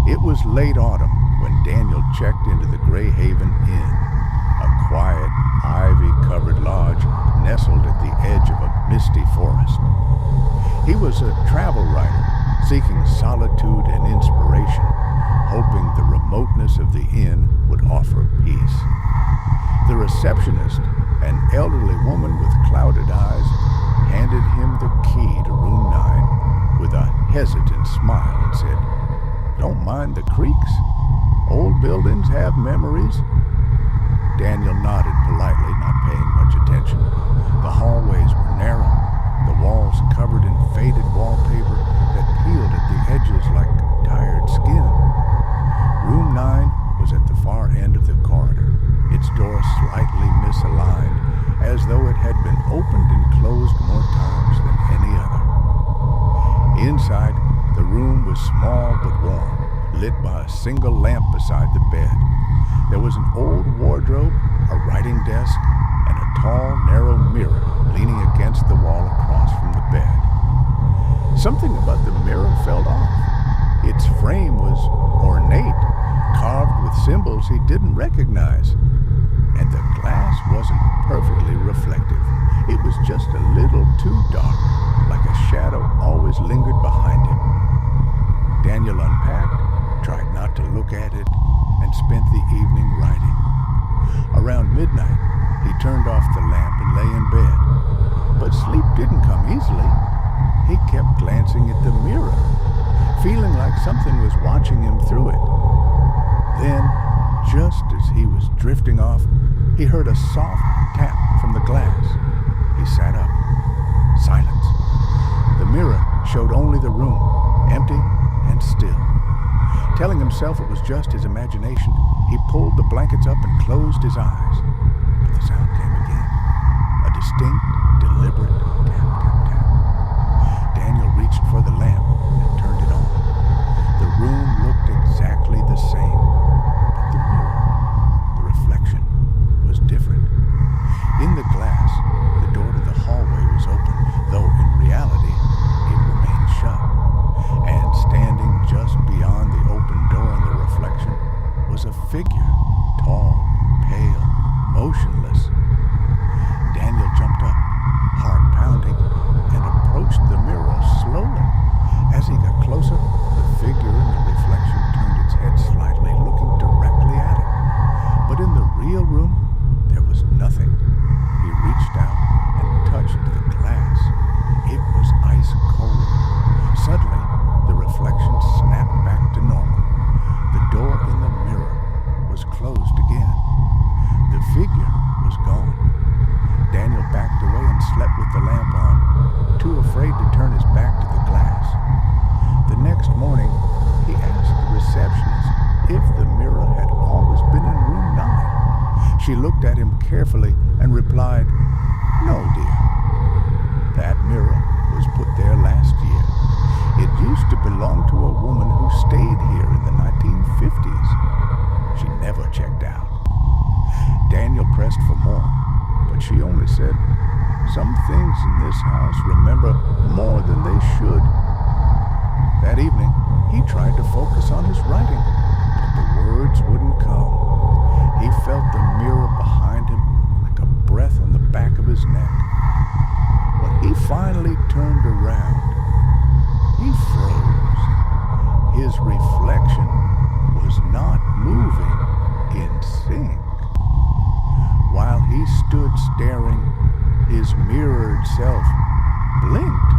It was late autumn when Daniel checked into the Grey Haven Inn, a quiet, ivy-covered lodge nestled at the edge of a misty forest. He was a travel writer, seeking solitude and inspiration, hoping the remoteness of the inn would offer peace. The receptionist, an elderly woman with clouded eyes, handed him the key to room 9 with a hesitant smile and said, "Don't mind the creaks. Old buildings have memories." Daniel nodded politely, not paying much attention. The hallways were narrow, the walls covered in faded wallpaper that peeled at the edges like tired skin. Room 9 was at the far end of the corridor, its door slightly misaligned, as though it had been opened and closed more times than any other. Inside, the room was small but warm, lit by a single lamp beside the bed. There was an old wardrobe, a writing desk, and a tall, narrow mirror leaning against the wall across from the bed. Something about the mirror felt off. Its frame was ornate, carved with symbols he didn't recognize. And the glass wasn't perfectly reflective. It was just a little too dark, like a shadow always lingered behind him. Daniel unpacked, tried not to look at it, and spent the evening writing. Around midnight, he turned off the lamp and lay in bed. But sleep didn't come easily. He kept glancing at the mirror, feeling like something was watching him through it. Then, just as he was drifting off, he heard a soft tap from the glass. He sat up. Silence. The mirror showed only the room, empty and still. Telling himself it was just his imagination, he pulled the blankets up and closed his eyes. But the sound came again. A distinct, deliberate tap, tap, tap. Daniel reached for the lamp and turned it on. The room looked exactly the same, but the mirror, the reflection, was different. In the glass, the door to the hallway was open, though in reality, it remained shut. And standing just beyond the open door in the reflection was a figure, tall, pale, motionless. Daniel jumped up, heart pounding, and approached the mirror slowly. As he got closer, the figure in the reflection turned its head slightly, looking directly at him. But in the real room, there was nothing. He reached out and touched the glass. It was ice cold. Suddenly, the reflection snapped back to normal. The door in the mirror was closed again. The figure was gone. Daniel backed away and slept with the lamp on, too afraid to turn his back to the glass. The next morning, he asked the receptionist if the mirror had always been in room 9. She looked at him carefully and replied, "No, dear. That mirror was put there last year. It used to belong to a woman who stayed here in the 1950s. She never checked out." Daniel pressed for more, but she only said, "Some things in this house remember more than they should." That evening, he tried to focus on his writing, but the words wouldn't come. He felt the mirror behind him like a breath on the back of his neck. When he finally turned around, he froze. His reflection was not moving in sync. While he stood staring, his mirrored self blinked.